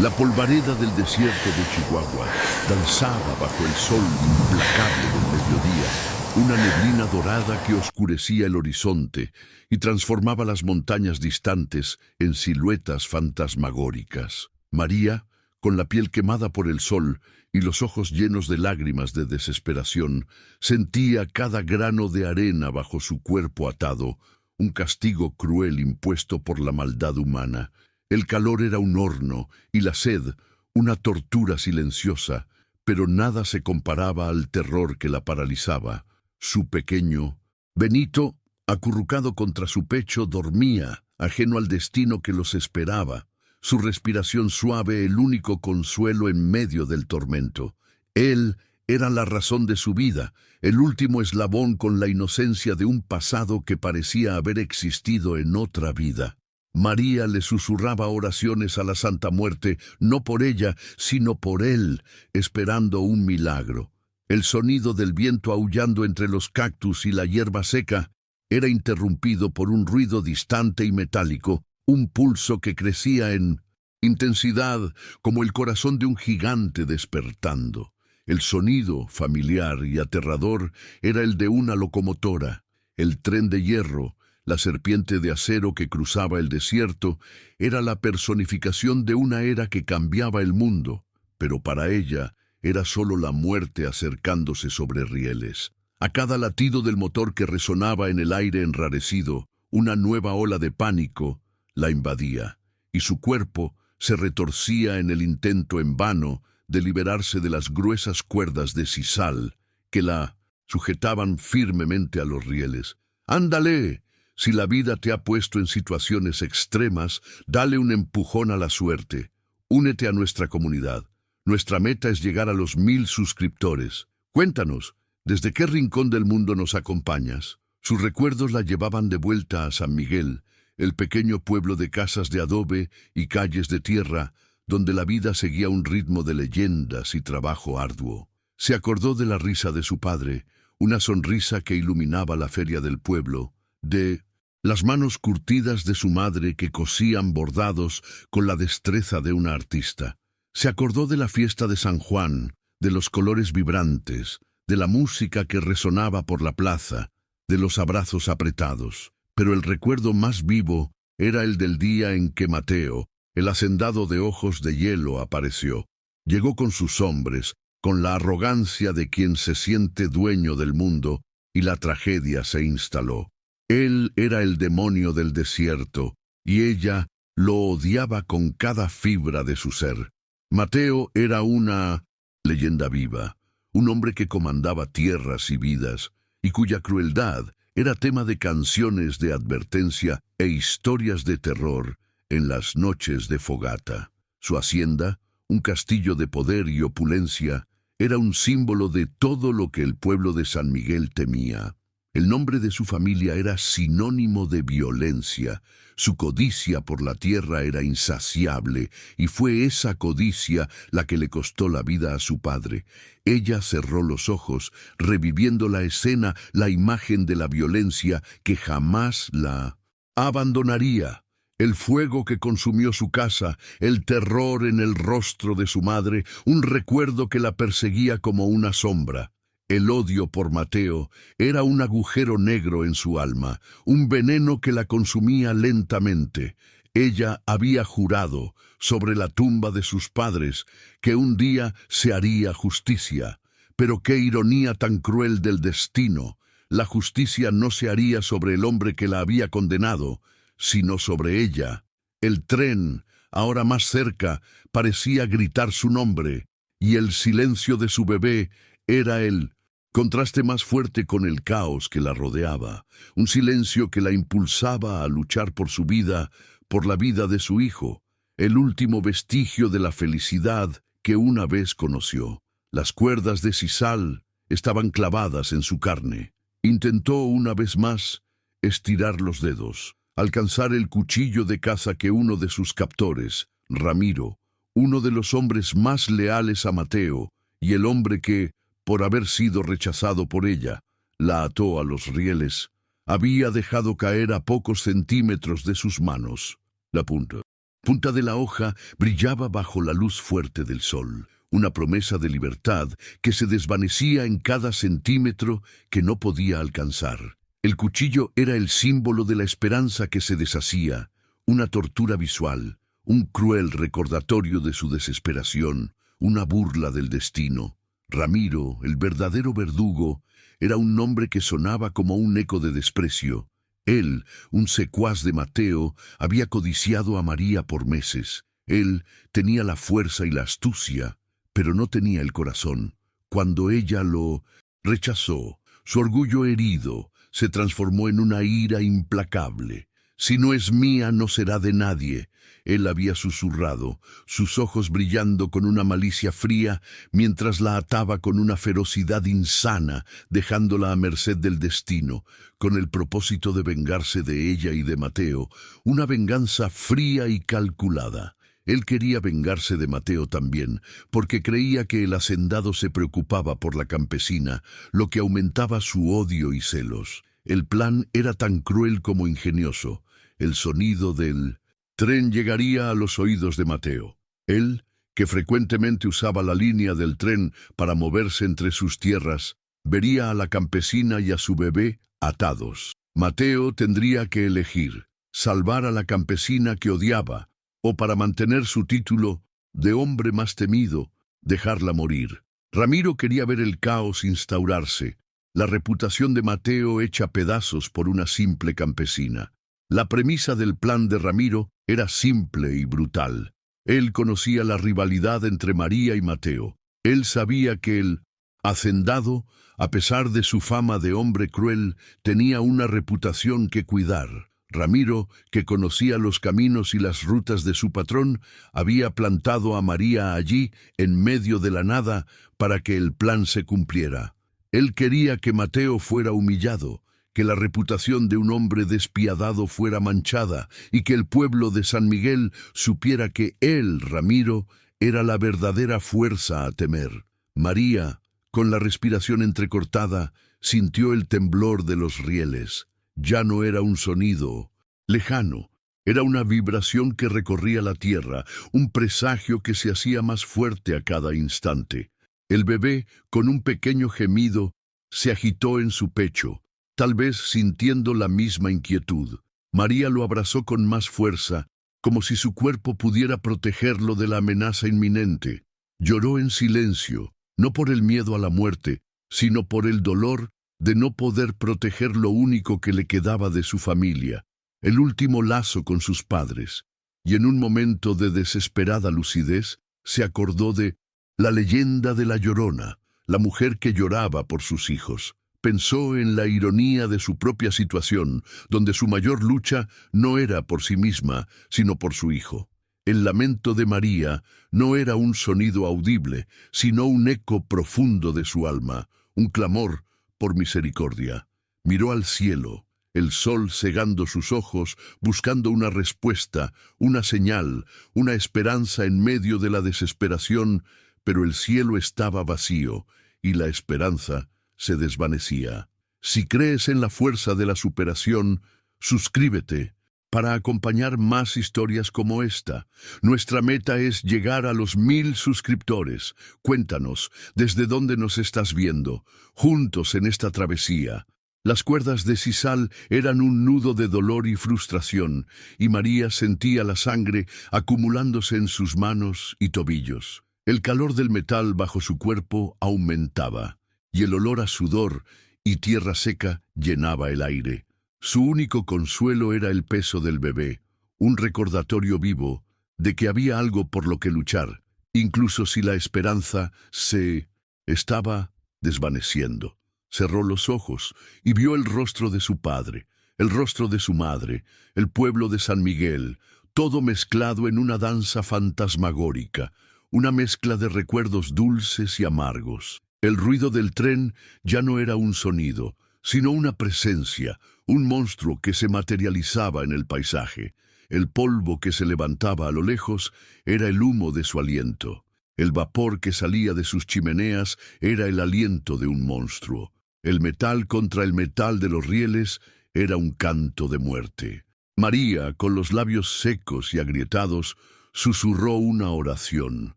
La polvareda del desierto de Chihuahua danzaba bajo el sol implacable del mediodía, una neblina dorada que oscurecía el horizonte y transformaba las montañas distantes en siluetas fantasmagóricas. María, con la piel quemada por el sol y los ojos llenos de lágrimas de desesperación, sentía cada grano de arena bajo su cuerpo atado, un castigo cruel impuesto por la maldad humana. El calor era un horno y la sed una tortura silenciosa, pero nada se comparaba al terror que la paralizaba. Su pequeño Benito, acurrucado contra su pecho, dormía, ajeno al destino que los esperaba. Su respiración suave, el único consuelo en medio del tormento. Él era la razón de su vida, el último eslabón con la inocencia de un pasado que parecía haber existido en otra vida. María le susurraba oraciones a la Santa Muerte, no por ella, sino por él, esperando un milagro. El sonido del viento aullando entre los cactus y la hierba seca era interrumpido por un ruido distante y metálico, un pulso que crecía en intensidad como el corazón de un gigante despertando. El sonido, familiar y aterrador, era el de una locomotora. El tren de hierro, la serpiente de acero que cruzaba el desierto, era la personificación de una era que cambiaba el mundo, pero para ella era solo la muerte acercándose sobre rieles. A cada latido del motor que resonaba en el aire enrarecido, una nueva ola de pánico la invadía, y su cuerpo se retorcía en el intento en vano de liberarse de las gruesas cuerdas de sisal que la sujetaban firmemente a los rieles. ¡Ándale! Si la vida te ha puesto en situaciones extremas, dale un empujón a la suerte. Únete a nuestra comunidad. Nuestra meta es llegar a los 1000 suscriptores. Cuéntanos, ¿desde qué rincón del mundo nos acompañas? Sus recuerdos la llevaban de vuelta a San Miguel, el pequeño pueblo de casas de adobe y calles de tierra, donde la vida seguía un ritmo de leyendas y trabajo arduo. Se acordó de la risa de su padre, una sonrisa que iluminaba la feria del pueblo, de las manos curtidas de su madre que cosían bordados con la destreza de una artista. Se acordó de la fiesta de San Juan, de los colores vibrantes, de la música que resonaba por la plaza, de los abrazos apretados. Pero el recuerdo más vivo era el del día en que Mateo, el hacendado de ojos de hielo, apareció. Llegó con sus hombres, con la arrogancia de quien se siente dueño del mundo, y la tragedia se instaló. Él era el demonio del desierto, y ella lo odiaba con cada fibra de su ser. Mateo era una leyenda viva, un hombre que comandaba tierras y vidas, y cuya crueldad era tema de canciones de advertencia e historias de terror en las noches de fogata. Su hacienda, un castillo de poder y opulencia, era un símbolo de todo lo que el pueblo de San Miguel temía. El nombre de su familia era sinónimo de violencia. Su codicia por la tierra era insaciable, y fue esa codicia la que le costó la vida a su padre. Ella cerró los ojos, reviviendo la escena, la imagen de la violencia que jamás la abandonaría. El fuego que consumió su casa, el terror en el rostro de su madre, un recuerdo que la perseguía como una sombra. El odio por Mateo era un agujero negro en su alma, un veneno que la consumía lentamente. Ella había jurado, sobre la tumba de sus padres, que un día se haría justicia. Pero qué ironía tan cruel del destino. La justicia no se haría sobre el hombre que la había condenado, sino sobre ella. El tren, ahora más cerca, parecía gritar su nombre, y el silencio de su bebé era el contraste más fuerte con el caos que la rodeaba, un silencio que la impulsaba a luchar por su vida, por la vida de su hijo, el último vestigio de la felicidad que una vez conoció. Las cuerdas de sisal estaban clavadas en su carne. Intentó una vez más estirar los dedos, alcanzar el cuchillo de caza que uno de sus captores, Ramiro, uno de los hombres más leales a Mateo, y el hombre que, por haber sido rechazado por ella, la ató a los rieles, había dejado caer a pocos centímetros de sus manos. La punta Punta de la hoja brillaba bajo la luz fuerte del sol, una promesa de libertad que se desvanecía en cada centímetro que no podía alcanzar. El cuchillo era el símbolo de la esperanza que se deshacía, una tortura visual, un cruel recordatorio de su desesperación, una burla del destino. Ramiro, el verdadero verdugo, era un nombre que sonaba como un eco de desprecio. Él, un secuaz de Mateo, había codiciado a María por meses. Él tenía la fuerza y la astucia, pero no tenía el corazón. Cuando ella lo rechazó, su orgullo herido se transformó en una ira implacable. «Si no es mía, no será de nadie», él había susurrado, sus ojos brillando con una malicia fría, mientras la ataba con una ferocidad insana, dejándola a merced del destino, con el propósito de vengarse de ella y de Mateo, una venganza fría y calculada. Él quería vengarse de Mateo también, porque creía que el hacendado se preocupaba por la campesina, lo que aumentaba su odio y celos. El plan era tan cruel como ingenioso. El sonido del tren llegaría a los oídos de Mateo. Él, que frecuentemente usaba la línea del tren para moverse entre sus tierras, vería a la campesina y a su bebé atados. Mateo tendría que elegir, salvar a la campesina que odiaba, o para mantener su título de hombre más temido, dejarla morir. Ramiro quería ver el caos instaurarse, la reputación de Mateo hecha pedazos por una simple campesina. La premisa del plan de Ramiro era simple y brutal. Él conocía la rivalidad entre María y Mateo. Él sabía que el hacendado, a pesar de su fama de hombre cruel, tenía una reputación que cuidar. Ramiro, que conocía los caminos y las rutas de su patrón, había plantado a María allí, en medio de la nada, para que el plan se cumpliera. Él quería que Mateo fuera humillado, que la reputación de un hombre despiadado fuera manchada y que el pueblo de San Miguel supiera que él, Ramiro, era la verdadera fuerza a temer. María, con la respiración entrecortada, sintió el temblor de los rieles. Ya no era un sonido lejano, era una vibración que recorría la tierra, un presagio que se hacía más fuerte a cada instante. El bebé, con un pequeño gemido, se agitó en su pecho, tal vez sintiendo la misma inquietud. María lo abrazó con más fuerza, como si su cuerpo pudiera protegerlo de la amenaza inminente. Lloró en silencio, no por el miedo a la muerte, sino por el dolor de no poder proteger lo único que le quedaba de su familia, el último lazo con sus padres. Y en un momento de desesperada lucidez, se acordó de la leyenda de la Llorona, la mujer que lloraba por sus hijos. Pensó en la ironía de su propia situación, donde su mayor lucha no era por sí misma, sino por su hijo. El lamento de María no era un sonido audible, sino un eco profundo de su alma, un clamor por misericordia. Miró al cielo, el sol cegando sus ojos, buscando una respuesta, una señal, una esperanza en medio de la desesperación, pero el cielo estaba vacío y la esperanza se desvanecía. Si crees en la fuerza de la superación, suscríbete para acompañar más historias como esta. Nuestra meta es llegar a los 1000 suscriptores. Cuéntanos desde dónde nos estás viendo, juntos en esta travesía. Las cuerdas de sisal eran un nudo de dolor y frustración, y María sentía la sangre acumulándose en sus manos y tobillos. El calor del metal bajo su cuerpo aumentaba, y el olor a sudor y tierra seca llenaba el aire. Su único consuelo era el peso del bebé, un recordatorio vivo de que había algo por lo que luchar, incluso si la esperanza se estaba desvaneciendo. Cerró los ojos y vio el rostro de su padre, el rostro de su madre, el pueblo de San Miguel, todo mezclado en una danza fantasmagórica, una mezcla de recuerdos dulces y amargos. El ruido del tren ya no era un sonido, sino una presencia, un monstruo que se materializaba en el paisaje. El polvo que se levantaba a lo lejos era el humo de su aliento. El vapor que salía de sus chimeneas era el aliento de un monstruo. El metal contra el metal de los rieles era un canto de muerte. María, con los labios secos y agrietados, susurró una oración,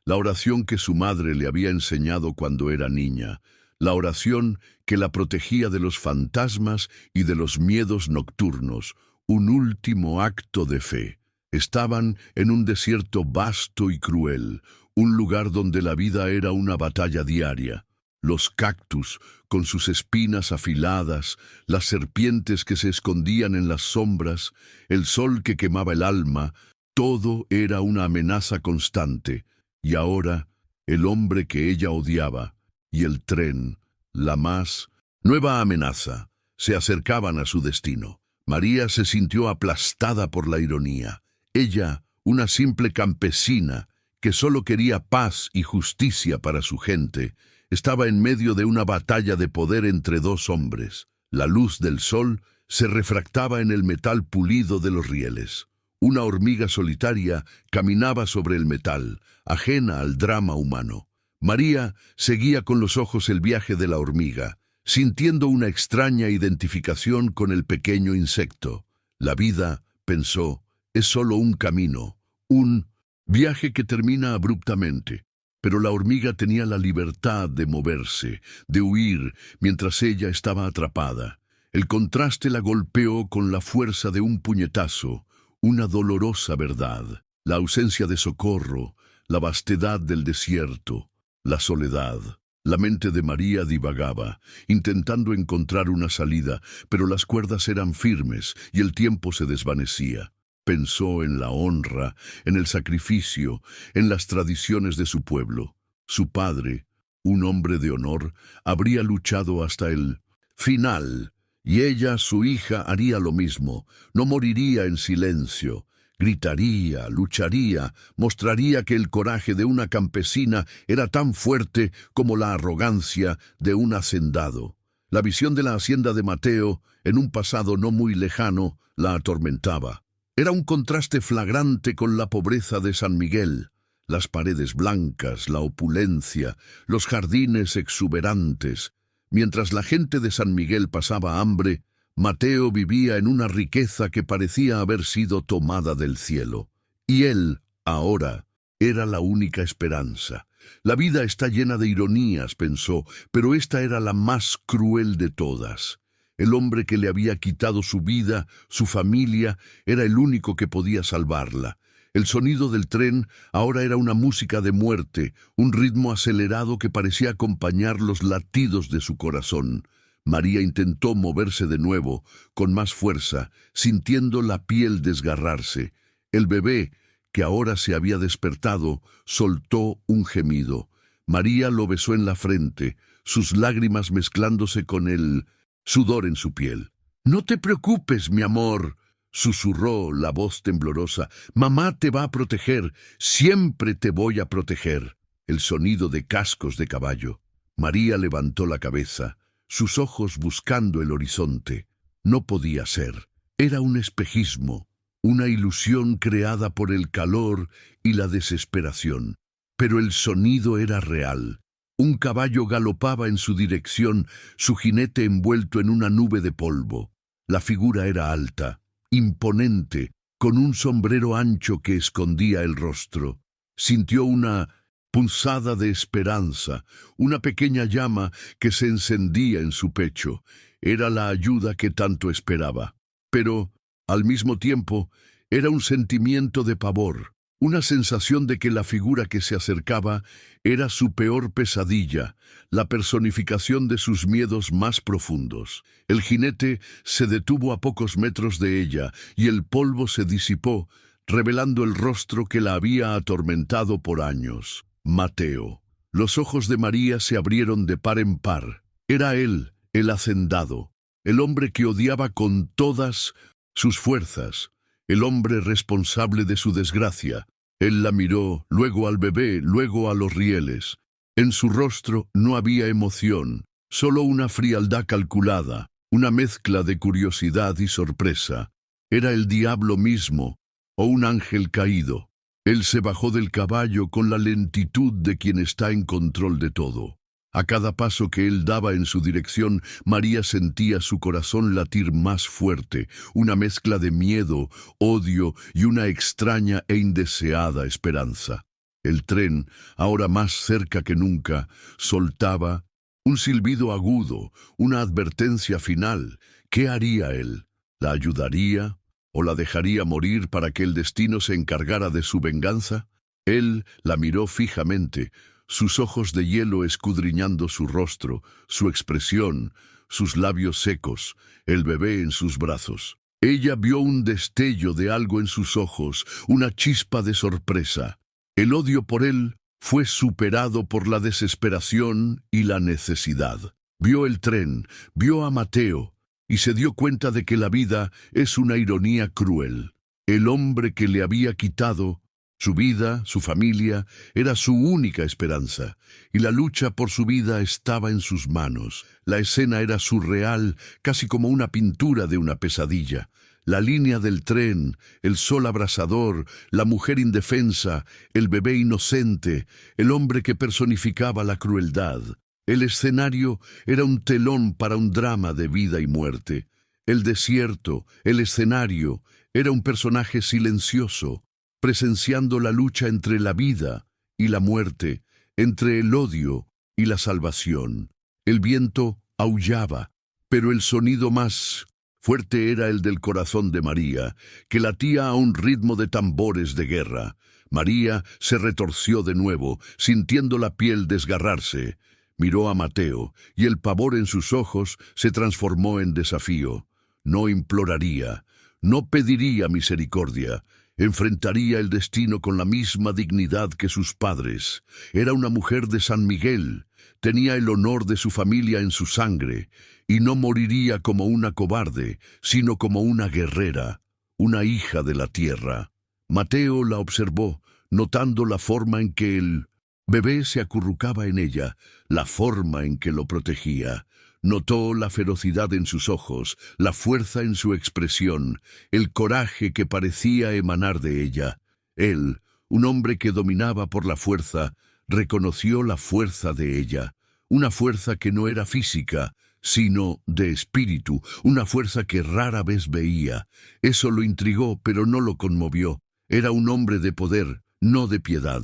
la oración que su madre le había enseñado cuando era niña, la oración que la protegía de los fantasmas y de los miedos nocturnos, un último acto de fe. Estaban en un desierto vasto y cruel, un lugar donde la vida era una batalla diaria. Los cactus, con sus espinas afiladas, las serpientes que se escondían en las sombras, el sol que quemaba el alma, todo era una amenaza constante. Y ahora, el hombre que ella odiaba, y el tren, la más nueva amenaza, se acercaban a su destino. María se sintió aplastada por la ironía. Ella, una simple campesina, que solo quería paz y justicia para su gente, estaba en medio de una batalla de poder entre dos hombres. La luz del sol se refractaba en el metal pulido de los rieles. Una hormiga solitaria caminaba sobre el metal, ajena al drama humano. María seguía con los ojos el viaje de la hormiga, sintiendo una extraña identificación con el pequeño insecto. La vida, pensó, es solo un camino, un viaje que termina abruptamente. Pero la hormiga tenía la libertad de moverse, de huir, mientras ella estaba atrapada. El contraste la golpeó con la fuerza de un puñetazo, una dolorosa verdad, la ausencia de socorro, la vastedad del desierto, la soledad. La mente de María divagaba, intentando encontrar una salida, pero las cuerdas eran firmes y el tiempo se desvanecía. Pensó en la honra, en el sacrificio, en las tradiciones de su pueblo. Su padre, un hombre de honor, habría luchado hasta el final, y ella, su hija, haría lo mismo. No moriría en silencio. Gritaría, lucharía, mostraría que el coraje de una campesina era tan fuerte como la arrogancia de un hacendado. La visión de la hacienda de Mateo, en un pasado no muy lejano, la atormentaba. Era un contraste flagrante con la pobreza de San Miguel, las paredes blancas, la opulencia, los jardines exuberantes. Mientras la gente de San Miguel pasaba hambre, Mateo vivía en una riqueza que parecía haber sido tomada del cielo. Y él, ahora, era la única esperanza. La vida está llena de ironías, pensó, pero esta era la más cruel de todas. El hombre que le había quitado su vida, su familia, era el único que podía salvarla. El sonido del tren ahora era una música de muerte, un ritmo acelerado que parecía acompañar los latidos de su corazón. María intentó moverse de nuevo, con más fuerza, sintiendo la piel desgarrarse. El bebé, que ahora se había despertado, soltó un gemido. María lo besó en la frente, sus lágrimas mezclándose con el sudor en su piel. «No te preocupes, mi amor», susurró la voz temblorosa. «Mamá te va a proteger, siempre te voy a proteger». El sonido de cascos de caballo. María levantó la cabeza, sus ojos buscando el horizonte. No podía ser. Era un espejismo, una ilusión creada por el calor y la desesperación. Pero el sonido era real. Un caballo galopaba en su dirección, su jinete envuelto en una nube de polvo. La figura era alta, imponente, con un sombrero ancho que escondía el rostro. Sintió una punzada de esperanza, una pequeña llama que se encendía en su pecho. Era la ayuda que tanto esperaba. Pero, al mismo tiempo, era un sentimiento de pavor. Una sensación de que la figura que se acercaba era su peor pesadilla, la personificación de sus miedos más profundos. El jinete se detuvo a pocos metros de ella y el polvo se disipó, revelando el rostro que la había atormentado por años. Mateo. Los ojos de María se abrieron de par en par. Era él, el hacendado, el hombre que odiaba con todas sus fuerzas, el hombre responsable de su desgracia. Él la miró, luego al bebé, luego a los rieles. En su rostro no había emoción, solo una frialdad calculada, una mezcla de curiosidad y sorpresa. Era el diablo mismo, o un ángel caído. Él se bajó del caballo con la lentitud de quien está en control de todo. A cada paso que él daba en su dirección, María sentía su corazón latir más fuerte, una mezcla de miedo, odio y una extraña e indeseada esperanza. El tren, ahora más cerca que nunca, soltaba un silbido agudo, una advertencia final. ¿Qué haría él? ¿La ayudaría o la dejaría morir para que el destino se encargara de su venganza? Él la miró fijamente, sus ojos de hielo escudriñando su rostro, su expresión, sus labios secos, el bebé en sus brazos. Ella vio un destello de algo en sus ojos, una chispa de sorpresa. El odio por él fue superado por la desesperación y la necesidad. Vio el tren, vio a Mateo, y se dio cuenta de que la vida es una ironía cruel. El hombre que le había quitado su vida, su familia, era su única esperanza, y la lucha por su vida estaba en sus manos. La escena era surreal, casi como una pintura de una pesadilla. La línea del tren, el sol abrasador, la mujer indefensa, el bebé inocente, el hombre que personificaba la crueldad. El escenario era un telón para un drama de vida y muerte. El desierto, el escenario, era un personaje silencioso, presenciando la lucha entre la vida y la muerte, entre el odio y la salvación. El viento aullaba, pero el sonido más fuerte era el del corazón de María, que latía a un ritmo de tambores de guerra. María se retorció de nuevo, sintiendo la piel desgarrarse. Miró a Mateo, y el pavor en sus ojos se transformó en desafío. No imploraría, no pediría misericordia. Enfrentaría el destino con la misma dignidad que sus padres. Era una mujer de San Miguel, tenía el honor de su familia en su sangre, y no moriría como una cobarde, sino como una guerrera, una hija de la tierra. Mateo la observó, notando la forma en que el bebé se acurrucaba en ella, la forma en que lo protegía. Notó la ferocidad en sus ojos, la fuerza en su expresión, el coraje que parecía emanar de ella. Él, un hombre que dominaba por la fuerza, reconoció la fuerza de ella, una fuerza que no era física, sino de espíritu, una fuerza que rara vez veía. Eso lo intrigó, pero no lo conmovió. Era un hombre de poder, no de piedad.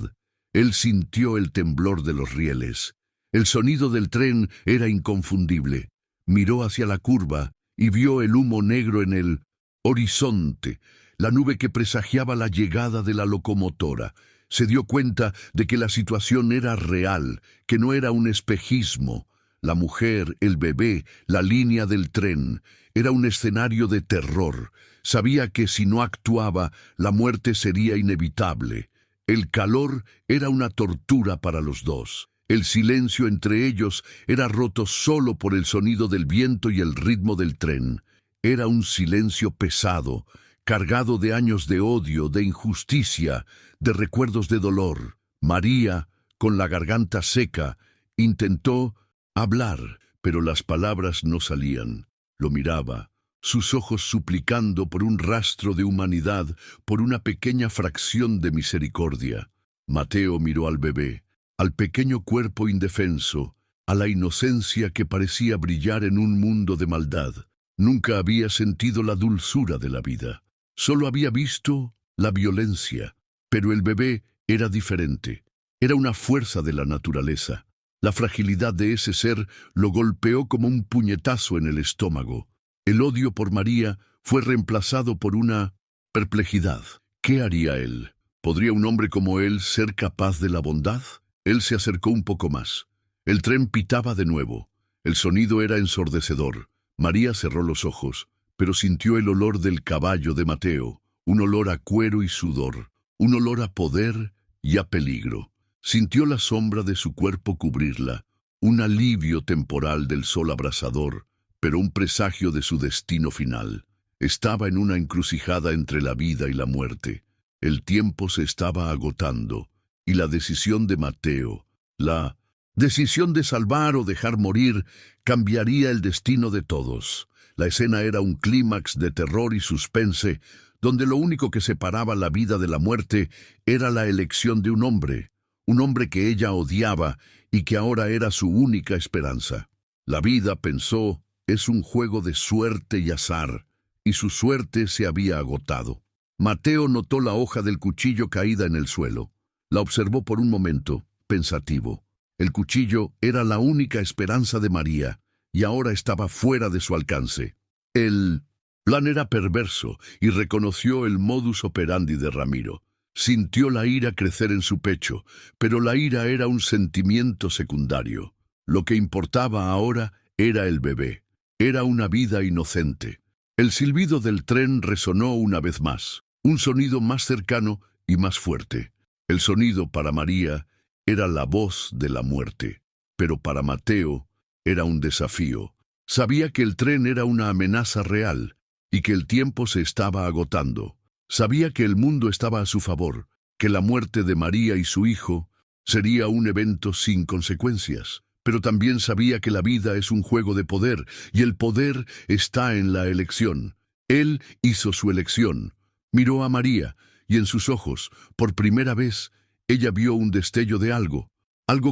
Él sintió el temblor de los rieles. El sonido del tren era inconfundible. Miró hacia la curva y vio el humo negro en el horizonte, la nube que presagiaba la llegada de la locomotora. Se dio cuenta de que la situación era real, que no era un espejismo. La mujer, el bebé, la línea del tren, era un escenario de terror. Sabía que si no actuaba, la muerte sería inevitable. El calor era una tortura para los dos. El silencio entre ellos era roto solo por el sonido del viento y el ritmo del tren. Era un silencio pesado, cargado de años de odio, de injusticia, de recuerdos de dolor. María, con la garganta seca, intentó hablar, pero las palabras no salían. Lo miraba, sus ojos suplicando por un rastro de humanidad, por una pequeña fracción de misericordia. Mateo miró al bebé, al pequeño cuerpo indefenso, a la inocencia que parecía brillar en un mundo de maldad. Nunca había sentido la dulzura de la vida. Solo había visto la violencia. Pero el bebé era diferente. Era una fuerza de la naturaleza. La fragilidad de ese ser lo golpeó como un puñetazo en el estómago. El odio por María fue reemplazado por una perplejidad. ¿Qué haría él? ¿Podría un hombre como él ser capaz de la bondad? Él se acercó un poco más. El tren pitaba de nuevo. El sonido era ensordecedor. María cerró los ojos, pero sintió el olor del caballo de Mateo, un olor a cuero y sudor, un olor a poder y a peligro. Sintió la sombra de su cuerpo cubrirla, un alivio temporal del sol abrasador, pero un presagio de su destino final. Estaba en una encrucijada entre la vida y la muerte. El tiempo se estaba agotando. Y la decisión de Mateo, la decisión de salvar o dejar morir, cambiaría el destino de todos. La escena era un clímax de terror y suspense, donde lo único que separaba la vida de la muerte era la elección de un hombre, un hombre que ella odiaba y que ahora era su única esperanza. La vida, pensó, es un juego de suerte y azar, y su suerte se había agotado. Mateo notó la hoja del cuchillo caída en el suelo. La observó por un momento, pensativo. El cuchillo era la única esperanza de María, y ahora estaba fuera de su alcance. El plan era perverso, y reconoció el modus operandi de Ramiro. Sintió la ira crecer en su pecho, pero la ira era un sentimiento secundario. Lo que importaba ahora era el bebé. Era una vida inocente. El silbido del tren resonó una vez más, un sonido más cercano y más fuerte. El sonido para María era la voz de la muerte, pero para Mateo era un desafío. Sabía que el tren era una amenaza real y que el tiempo se estaba agotando. Sabía que el mundo estaba a su favor, que la muerte de María y su hijo sería un evento sin consecuencias. Pero también sabía que la vida es un juego de poder, y el poder está en la elección. Él hizo su elección. Miró a María, y en sus ojos, por primera vez, ella vio un destello de algo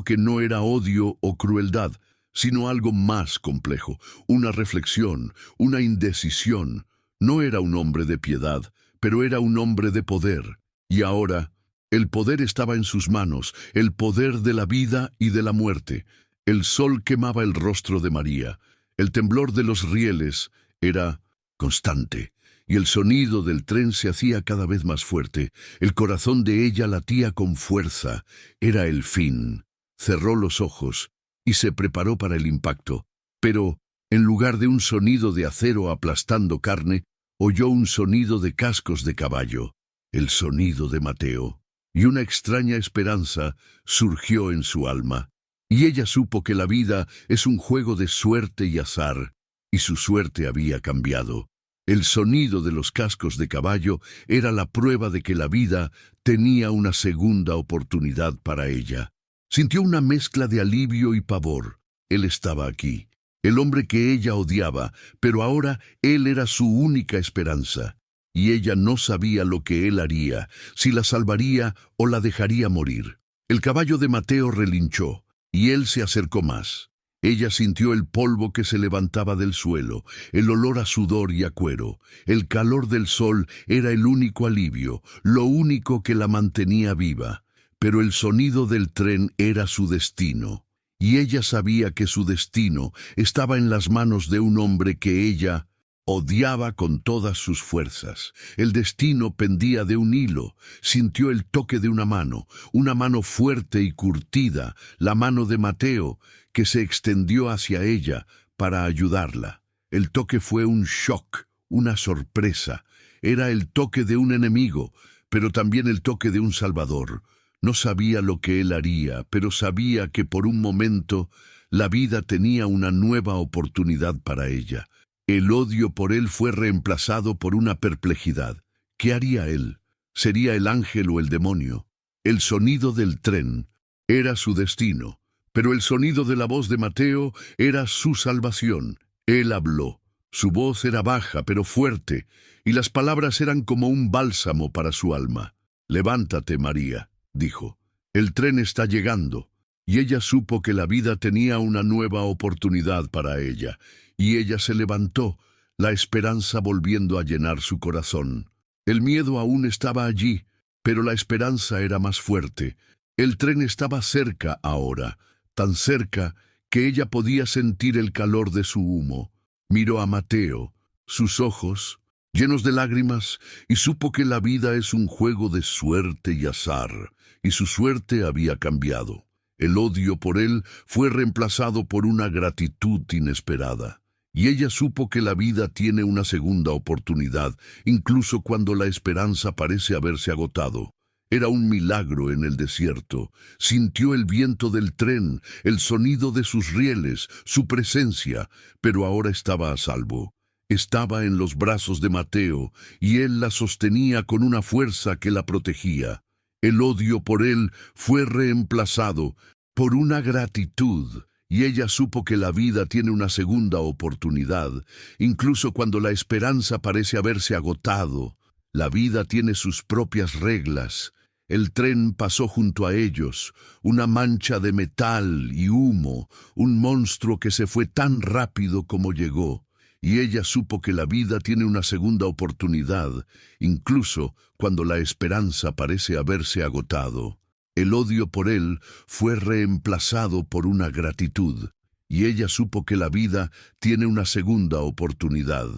que no era odio o crueldad, sino algo más complejo, una reflexión, una indecisión. No era un hombre de piedad, pero era un hombre de poder. Y ahora, el poder estaba en sus manos, el poder de la vida y de la muerte. El sol quemaba el rostro de María. El temblor de los rieles era constante, y el sonido del tren se hacía cada vez más fuerte. El corazón de ella latía con fuerza. Era el fin. Cerró los ojos y se preparó para el impacto. Pero, en lugar de un sonido de acero aplastando carne, oyó un sonido de cascos de caballo, el sonido de Mateo. Y una extraña esperanza surgió en su alma. Y ella supo que la vida es un juego de suerte y azar, y su suerte había cambiado. El sonido de los cascos de caballo era la prueba de que la vida tenía una segunda oportunidad para ella. Sintió una mezcla de alivio y pavor. Él estaba aquí, el hombre que ella odiaba, pero ahora él era su única esperanza. Y ella no sabía lo que él haría, si la salvaría o la dejaría morir. El caballo de Mateo relinchó. Y él se acercó más. Ella sintió el polvo que se levantaba del suelo, el olor a sudor y a cuero. El calor del sol era el único alivio, lo único que la mantenía viva. Pero el sonido del tren era su destino. Y ella sabía que su destino estaba en las manos de un hombre que ella odiaba con todas sus fuerzas. El destino pendía de un hilo. Sintió el toque de una mano fuerte y curtida, la mano de Mateo, que se extendió hacia ella para ayudarla. El toque fue un shock, una sorpresa. Era el toque de un enemigo, pero también el toque de un salvador. No sabía lo que él haría, pero sabía que por un momento la vida tenía una nueva oportunidad para ella. El odio por él fue reemplazado por una perplejidad. ¿Qué haría él? ¿Sería el ángel o el demonio? El sonido del tren era su destino, pero el sonido de la voz de Mateo era su salvación. Él habló. Su voz era baja pero fuerte, y las palabras eran como un bálsamo para su alma. «Levántate, María», dijo. «El tren está llegando». Y ella supo que la vida tenía una nueva oportunidad para ella. Y ella se levantó, la esperanza volviendo a llenar su corazón. El miedo aún estaba allí, pero la esperanza era más fuerte. El tren estaba cerca ahora, tan cerca que ella podía sentir el calor de su humo. Miró a Mateo, sus ojos llenos de lágrimas, y supo que la vida es un juego de suerte y azar, y su suerte había cambiado. El odio por él fue reemplazado por una gratitud inesperada. Y ella supo que la vida tiene una segunda oportunidad, incluso cuando la esperanza parece haberse agotado. Era un milagro en el desierto. Sintió el viento del tren, el sonido de sus rieles, su presencia, pero ahora estaba a salvo. Estaba en los brazos de Mateo, y él la sostenía con una fuerza que la protegía. El odio por él fue reemplazado por una gratitud, y ella supo que la vida tiene una segunda oportunidad, incluso cuando la esperanza parece haberse agotado. La vida tiene sus propias reglas, El tren pasó junto a ellos, una mancha de metal y humo, un monstruo que se fue tan rápido como llegó, y ella supo que la vida tiene una segunda oportunidad, incluso cuando la esperanza parece haberse agotado. El odio por él fue reemplazado por una gratitud, y ella supo que la vida tiene una segunda oportunidad,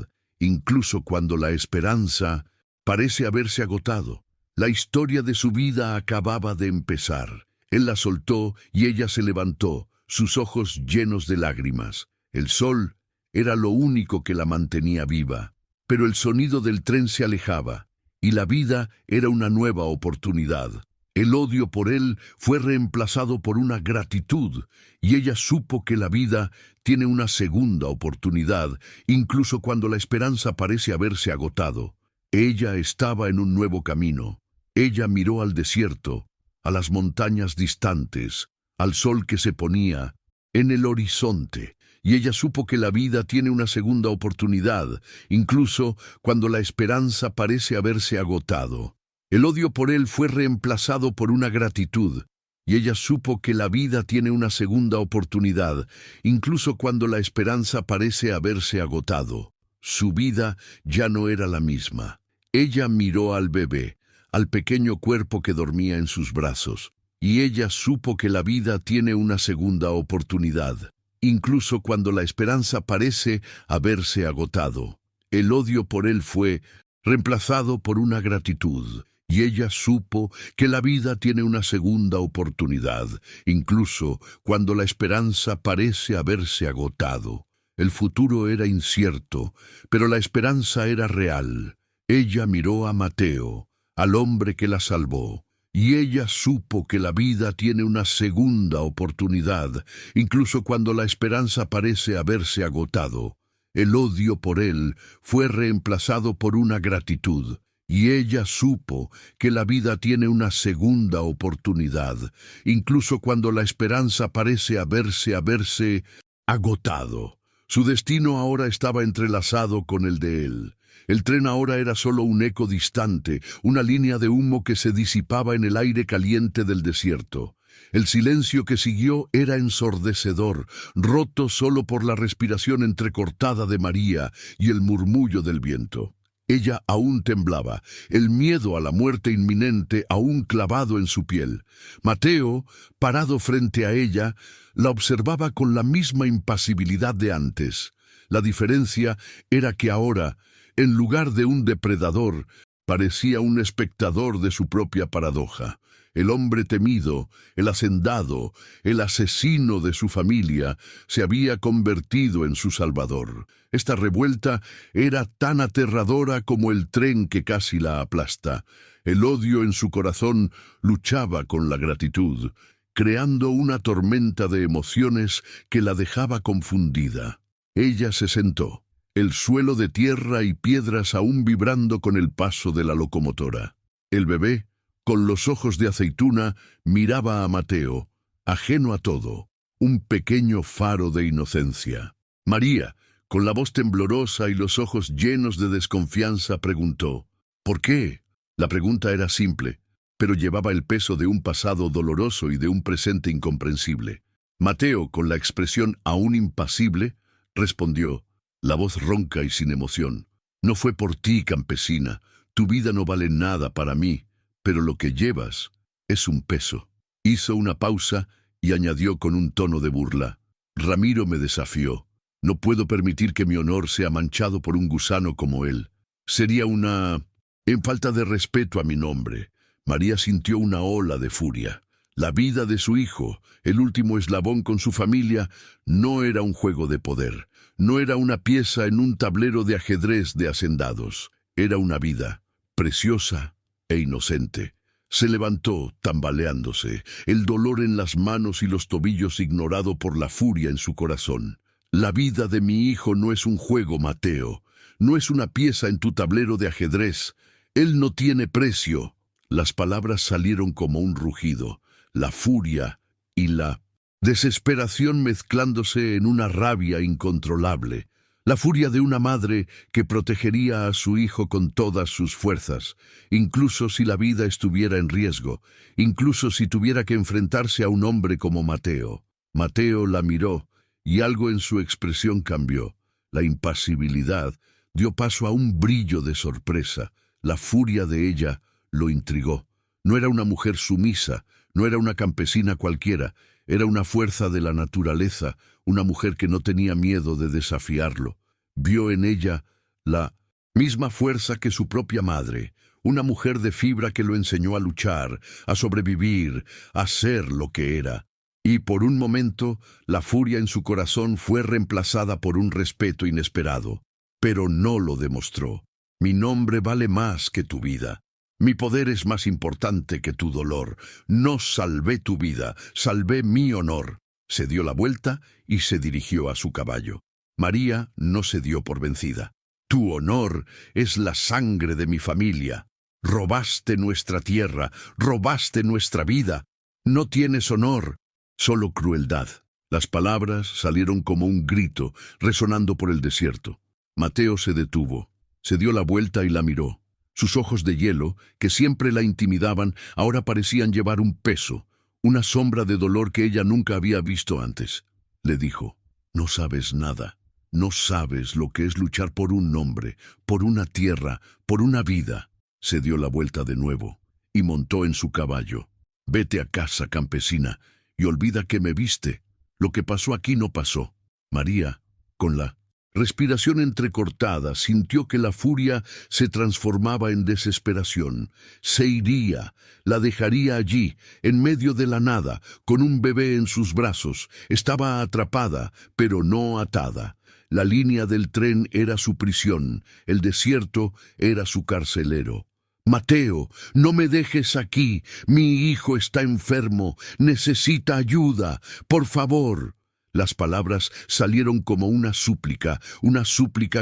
incluso cuando la esperanza parece haberse agotado. La historia de su vida acababa de empezar. Él la soltó y ella se levantó, sus ojos llenos de lágrimas. El sol era lo único que la mantenía viva, pero el sonido del tren se alejaba, y la vida era una nueva oportunidad. El odio por él fue reemplazado por una gratitud, y ella supo que la vida tiene una segunda oportunidad, incluso cuando la esperanza parece haberse agotado. Ella estaba en un nuevo camino. Ella miró al desierto, a las montañas distantes, al sol que se ponía en el horizonte, y ella supo que la vida tiene una segunda oportunidad, incluso cuando la esperanza parece haberse agotado. El odio por él fue reemplazado por una gratitud, y ella supo que la vida tiene una segunda oportunidad, incluso cuando la esperanza parece haberse agotado. Su vida ya no era la misma. Ella miró al bebé, al pequeño cuerpo que dormía en sus brazos, y ella supo que la vida tiene una segunda oportunidad, incluso cuando la esperanza parece haberse agotado. El odio por él fue reemplazado por una gratitud, y ella supo que la vida tiene una segunda oportunidad, incluso cuando la esperanza parece haberse agotado. El futuro era incierto, pero la esperanza era real. Ella miró a Mateo, al hombre que la salvó, y ella supo que la vida tiene una segunda oportunidad, incluso cuando la esperanza parece haberse agotado. El odio por él fue reemplazado por una gratitud, y ella supo que la vida tiene una segunda oportunidad, incluso cuando la esperanza parece haberse agotado. Su destino ahora estaba entrelazado con el de él. El tren ahora era solo un eco distante, una línea de humo que se disipaba en el aire caliente del desierto. El silencio que siguió era ensordecedor, roto solo por la respiración entrecortada de María y el murmullo del viento. Ella aún temblaba, el miedo a la muerte inminente aún clavado en su piel. Mateo, parado frente a ella, la observaba con la misma impasibilidad de antes. La diferencia era que ahora, en lugar de un depredador, parecía un espectador de su propia paradoja. El hombre temido, el hacendado, el asesino de su familia, se había convertido en su salvador. Esta revuelta era tan aterradora como el tren que casi la aplasta. El odio en su corazón luchaba con la gratitud, creando una tormenta de emociones que la dejaba confundida. Ella se sentó, el suelo de tierra y piedras aún vibrando con el paso de la locomotora. El bebé, con los ojos de aceituna, miraba a Mateo, ajeno a todo, un pequeño faro de inocencia. María, con la voz temblorosa y los ojos llenos de desconfianza, preguntó, ¿por qué? La pregunta era simple, pero llevaba el peso de un pasado doloroso y de un presente incomprensible. Mateo, con la expresión aún impasible, respondió, la voz ronca y sin emoción, no fue por ti, campesina, tu vida no vale nada para mí, pero lo que llevas es un peso. Hizo una pausa y añadió con un tono de burla, Ramiro me desafió. No puedo permitir que mi honor sea manchado por un gusano como él. Sería en falta de respeto a mi nombre. María sintió una ola de furia. La vida de su hijo, el último eslabón con su familia, no era un juego de poder. No era una pieza en un tablero de ajedrez de hacendados. Era una vida, preciosa e inocente. Se levantó, tambaleándose, el dolor en las manos y los tobillos ignorado por la furia en su corazón. La vida de mi hijo no es un juego, Mateo. No es una pieza en tu tablero de ajedrez. Él no tiene precio. Las palabras salieron como un rugido, la furia y la desesperación mezclándose en una rabia incontrolable. La furia de una madre que protegería a su hijo con todas sus fuerzas, incluso si la vida estuviera en riesgo, incluso si tuviera que enfrentarse a un hombre como Mateo. Mateo la miró y algo en su expresión cambió. La impasibilidad dio paso a un brillo de sorpresa. La furia de ella lo intrigó. No era una mujer sumisa, no era una campesina cualquiera, era una fuerza de la naturaleza, una mujer que no tenía miedo de desafiarlo. Vio en ella la misma fuerza que su propia madre, una mujer de fibra que lo enseñó a luchar, a sobrevivir, a ser lo que era. Y por un momento, la furia en su corazón fue reemplazada por un respeto inesperado. Pero no lo demostró. Mi nombre vale más que tu vida. Mi poder es más importante que tu dolor. No salvé tu vida, salvé mi honor. Se dio la vuelta y se dirigió a su caballo. María no se dio por vencida. Tu honor es la sangre de mi familia. Robaste nuestra tierra, robaste nuestra vida. No tienes honor, solo crueldad. Las palabras salieron como un grito, resonando por el desierto. Mateo se detuvo, se dio la vuelta y la miró. Sus ojos de hielo, que siempre la intimidaban, ahora parecían llevar un peso, una sombra de dolor que ella nunca había visto antes. Le dijo, no sabes nada, no sabes lo que es luchar por un nombre, por una tierra, por una vida. Se dio la vuelta de nuevo y montó en su caballo. Vete a casa, campesina, y olvida que me viste. Lo que pasó aquí no pasó. María, con la respiración entrecortada, sintió que la furia se transformaba en desesperación. Se iría, la dejaría allí, en medio de la nada, con un bebé en sus brazos. Estaba atrapada, pero no atada. La línea del tren era su prisión, el desierto era su carcelero. Mateo, no me dejes aquí, mi hijo está enfermo, necesita ayuda, por favor. Las palabras salieron como una súplica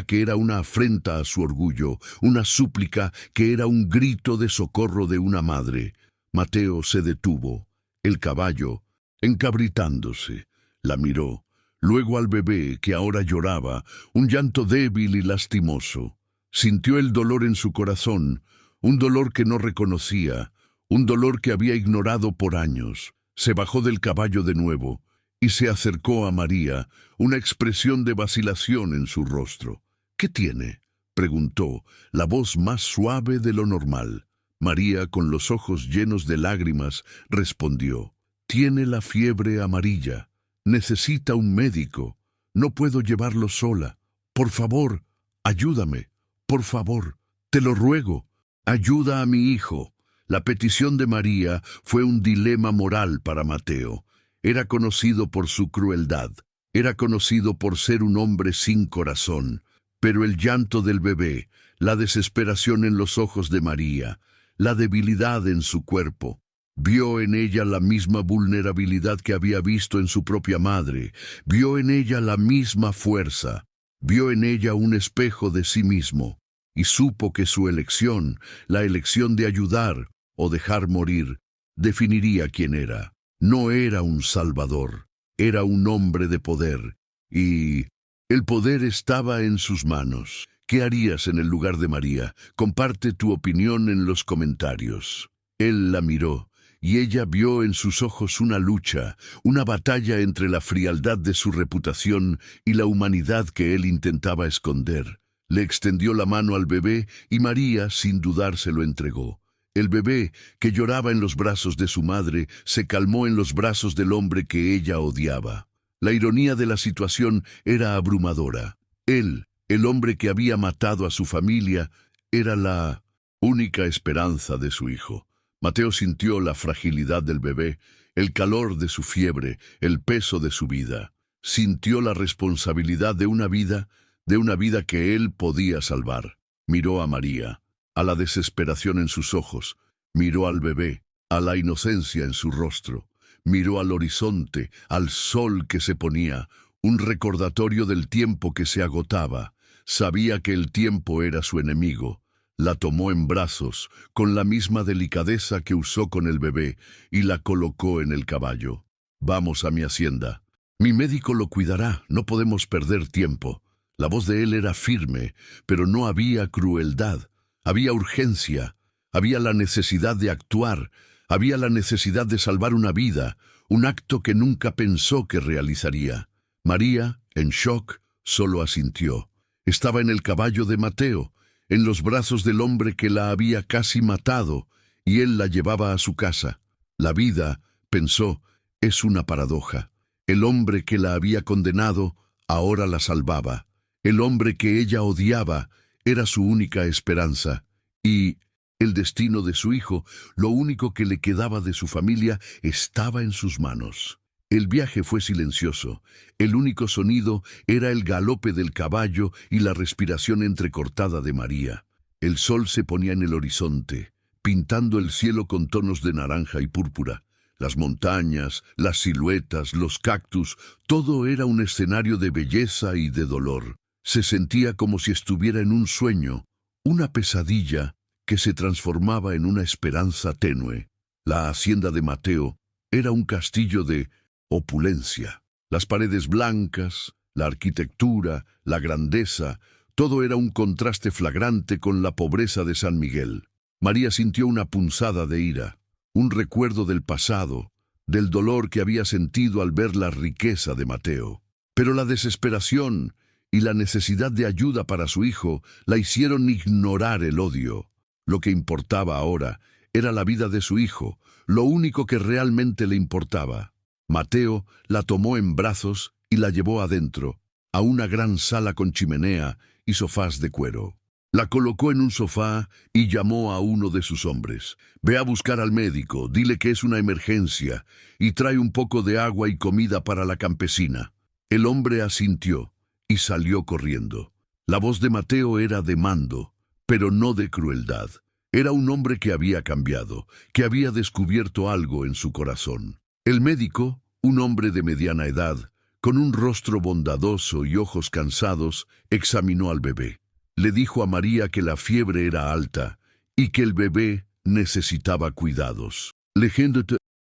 que era una afrenta a su orgullo, una súplica que era un grito de socorro de una madre. Mateo se detuvo. El caballo, encabritándose, la miró. Luego al bebé, que ahora lloraba, un llanto débil y lastimoso. Sintió el dolor en su corazón, un dolor que no reconocía, un dolor que había ignorado por años. Se bajó del caballo de nuevo y se acercó a María, una expresión de vacilación en su rostro. ¿Qué tiene?, preguntó, la voz más suave de lo normal. María, con los ojos llenos de lágrimas, respondió, tiene la fiebre amarilla. Necesita un médico. No puedo llevarlo sola. Por favor, ayúdame. Por favor, te lo ruego. Ayuda a mi hijo. La petición de María fue un dilema moral para Mateo. Era conocido por su crueldad. Era conocido por ser un hombre sin corazón. Pero el llanto del bebé, la desesperación en los ojos de María, la debilidad en su cuerpo, vio en ella la misma vulnerabilidad que había visto en su propia madre, vio en ella la misma fuerza, vio en ella un espejo de sí mismo, y supo que su elección, la elección de ayudar o dejar morir, definiría quién era. No era un salvador, era un hombre de poder, y el poder estaba en sus manos. ¿Qué harías en el lugar de María? Comparte tu opinión en los comentarios. Él la miró, y ella vio en sus ojos una lucha, una batalla entre la frialdad de su reputación y la humanidad que él intentaba esconder. Le extendió la mano al bebé y María, sin dudar, se lo entregó. El bebé, que lloraba en los brazos de su madre, se calmó en los brazos del hombre que ella odiaba. La ironía de la situación era abrumadora. Él, el hombre que había matado a su familia, era la única esperanza de su hijo. Mateo sintió la fragilidad del bebé, el calor de su fiebre, el peso de su vida. Sintió la responsabilidad de una vida que él podía salvar. Miró a María, a la desesperación en sus ojos, miró al bebé, a la inocencia en su rostro, miró al horizonte, al sol que se ponía, un recordatorio del tiempo que se agotaba. Sabía que el tiempo era su enemigo. La tomó en brazos, con la misma delicadeza que usó con el bebé, y la colocó en el caballo. Vamos a mi hacienda. Mi médico lo cuidará, no podemos perder tiempo. La voz de él era firme, pero no había crueldad. Había urgencia, había la necesidad de actuar, había la necesidad de salvar una vida, un acto que nunca pensó que realizaría. María, en shock, solo asintió. Estaba en el caballo de Mateo, en los brazos del hombre que la había casi matado, y él la llevaba a su casa. La vida, pensó, es una paradoja. El hombre que la había condenado, ahora la salvaba. El hombre que ella odiaba era su única esperanza. Y el destino de su hijo, lo único que le quedaba de su familia, estaba en sus manos. El viaje fue silencioso. El único sonido era el galope del caballo y la respiración entrecortada de María. El sol se ponía en el horizonte, pintando el cielo con tonos de naranja y púrpura. Las montañas, las siluetas, los cactus, todo era un escenario de belleza y de dolor. Se sentía como si estuviera en un sueño, una pesadilla que se transformaba en una esperanza tenue. La hacienda de Mateo era un castillo de opulencia. Las paredes blancas, la arquitectura, la grandeza, todo era un contraste flagrante con la pobreza de San Miguel. María sintió una punzada de ira, un recuerdo del pasado, del dolor que había sentido al ver la riqueza de Mateo. Pero la desesperación y la necesidad de ayuda para su hijo la hicieron ignorar el odio. Lo que importaba ahora era la vida de su hijo, lo único que realmente le importaba. Mateo la tomó en brazos y la llevó adentro, a una gran sala con chimenea y sofás de cuero. La colocó en un sofá y llamó a uno de sus hombres. «Ve a buscar al médico, dile que es una emergencia, y trae un poco de agua y comida para la campesina». El hombre asintió y salió corriendo. La voz de Mateo era de mando, pero no de crueldad. Era un hombre que había cambiado, que había descubierto algo en su corazón. El médico, un hombre de mediana edad, con un rostro bondadoso y ojos cansados, examinó al bebé. Le dijo a María que la fiebre era alta y que el bebé necesitaba cuidados.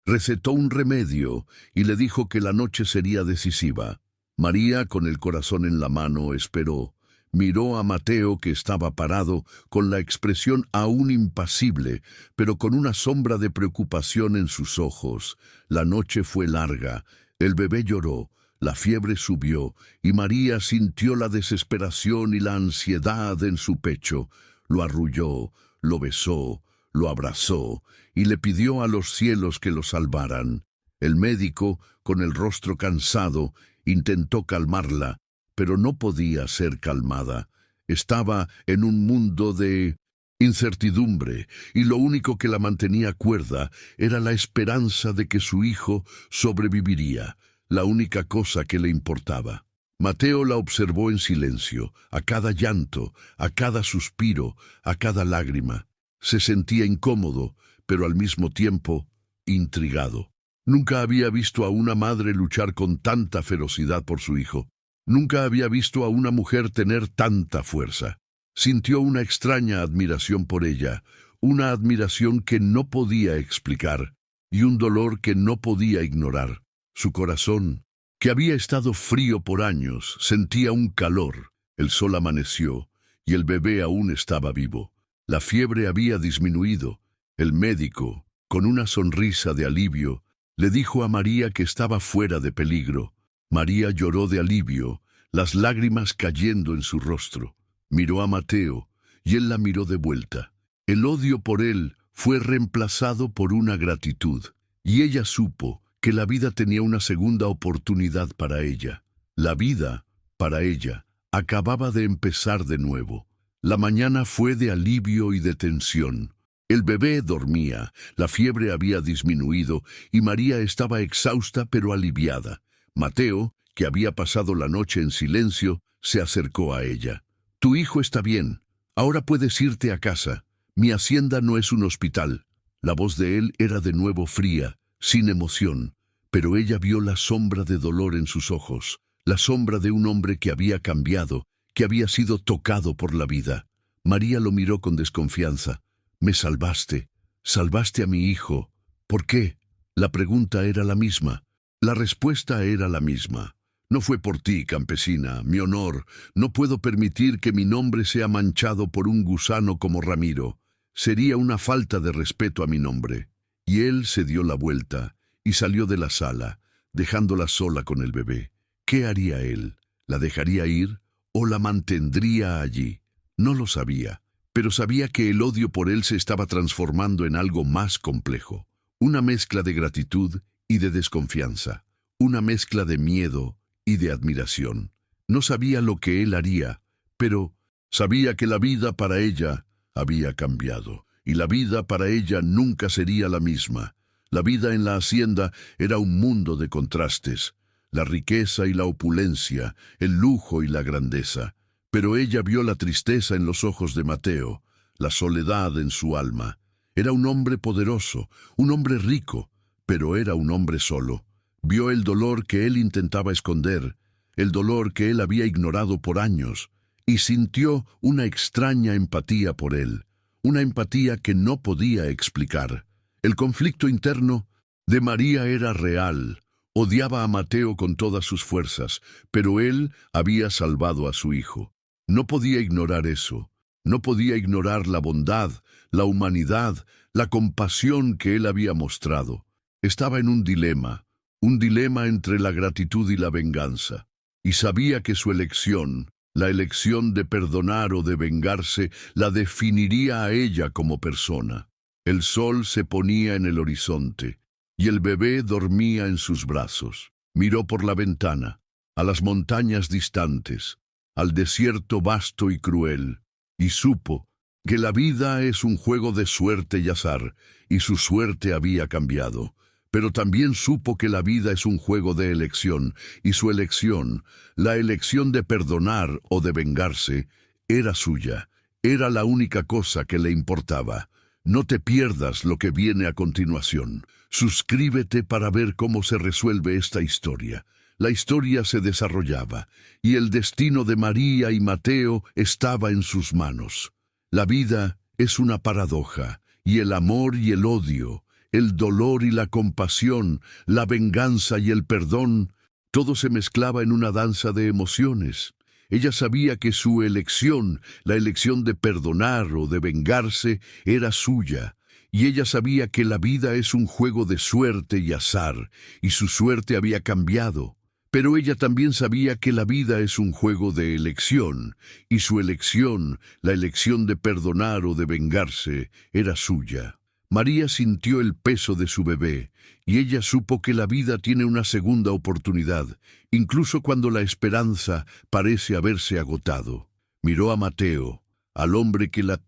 Recetó un remedio y le dijo que la noche sería decisiva. María, con el corazón en la mano, esperó. Miró a Mateo, que estaba parado, con la expresión aún impasible, pero con una sombra de preocupación en sus ojos. La noche fue larga, el bebé lloró, la fiebre subió, y María sintió la desesperación y la ansiedad en su pecho. Lo arrulló, lo besó, lo abrazó, y le pidió a los cielos que lo salvaran. El médico, con el rostro cansado, intentó calmarla, pero no podía ser calmada. Estaba en un mundo de incertidumbre, y lo único que la mantenía cuerda era la esperanza de que su hijo sobreviviría, la única cosa que le importaba. Mateo la observó en silencio, a cada llanto, a cada suspiro, a cada lágrima. Se sentía incómodo, pero al mismo tiempo intrigado. Nunca había visto a una madre luchar con tanta ferocidad por su hijo. Nunca había visto a una mujer tener tanta fuerza. Sintió una extraña admiración por ella, una admiración que no podía explicar, y un dolor que no podía ignorar. Su corazón, que había estado frío por años, sentía un calor. El sol amaneció, y el bebé aún estaba vivo. La fiebre había disminuido. El médico, con una sonrisa de alivio, le dijo a María que estaba fuera de peligro. María lloró de alivio, las lágrimas cayendo en su rostro. Miró a Mateo, y él la miró de vuelta. El odio por él fue reemplazado por una gratitud, y ella supo que la vida tenía una segunda oportunidad para ella. La vida, para ella, acababa de empezar de nuevo. La mañana fue de alivio y de tensión. El bebé dormía, la fiebre había disminuido y María estaba exhausta pero aliviada. Mateo, que había pasado la noche en silencio, se acercó a ella. «Tu hijo está bien. Ahora puedes irte a casa. Mi hacienda no es un hospital». La voz de él era de nuevo fría, sin emoción, pero ella vio la sombra de dolor en sus ojos, la sombra de un hombre que había cambiado, que había sido tocado por la vida. María lo miró con desconfianza. «Me salvaste. Salvaste a mi hijo. ¿Por qué?» La pregunta era la misma. La respuesta era la misma. No fue por ti, campesina, mi honor. No puedo permitir que mi nombre sea manchado por un gusano como Ramiro. Sería una falta de respeto a mi nombre. Y él se dio la vuelta y salió de la sala, dejándola sola con el bebé. ¿Qué haría él? ¿La dejaría ir o la mantendría allí? No lo sabía, pero sabía que el odio por él se estaba transformando en algo más complejo. Una mezcla de gratitud y de desconfianza. Una mezcla de miedo y de admiración. No sabía lo que él haría, pero sabía que la vida para ella había cambiado, y la vida para ella nunca sería la misma. La vida en la hacienda era un mundo de contrastes, la riqueza y la opulencia, el lujo y la grandeza. Pero ella vio la tristeza en los ojos de Mateo, la soledad en su alma. Era un hombre poderoso, un hombre rico, pero era un hombre solo. Vio el dolor que él intentaba esconder, el dolor que él había ignorado por años, y sintió una extraña empatía por él, una empatía que no podía explicar. El conflicto interno de María era real. Odiaba a Mateo con todas sus fuerzas, pero él había salvado a su hijo. No podía ignorar eso. No podía ignorar la bondad, la humanidad, la compasión que él había mostrado. Estaba en un dilema entre la gratitud y la venganza, y sabía que su elección, la elección de perdonar o de vengarse, la definiría a ella como persona. El sol se ponía en el horizonte, y el bebé dormía en sus brazos. Miró por la ventana, a las montañas distantes, al desierto vasto y cruel, y supo que la vida es un juego de suerte y azar, y su suerte había cambiado. Pero también supo que la vida es un juego de elección, y su elección, la elección de perdonar o de vengarse, era suya. Era la única cosa que le importaba. No te pierdas lo que viene a continuación. Suscríbete para ver cómo se resuelve esta historia. La historia se desarrollaba, y el destino de María y Mateo estaba en sus manos. La vida es una paradoja, y el amor y el odio, el dolor y la compasión, la venganza y el perdón, todo se mezclaba en una danza de emociones. Ella sabía que su elección, la elección de perdonar o de vengarse, era suya, y ella sabía que la vida es un juego de suerte y azar, y su suerte había cambiado. Pero ella también sabía que la vida es un juego de elección, y su elección, la elección de perdonar o de vengarse, era suya. María sintió el peso de su bebé, y ella supo que la vida tiene una segunda oportunidad, incluso cuando la esperanza parece haberse agotado. Miró a Mateo, al hombre que la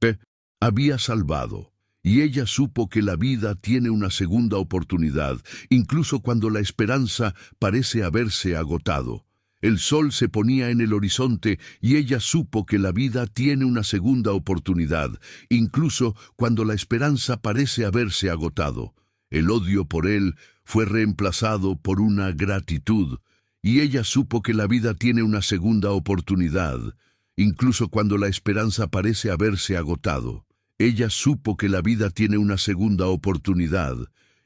había salvado, y ella supo que la vida tiene una segunda oportunidad, incluso cuando la esperanza parece haberse agotado. El sol se ponía en el horizonte y ella supo que la vida tiene una segunda oportunidad, incluso cuando la esperanza parece haberse agotado. El odio por él fue reemplazado por una gratitud, y ella supo que la vida tiene una segunda oportunidad, incluso cuando la esperanza parece haberse agotado. Ella supo que la vida tiene una segunda oportunidad,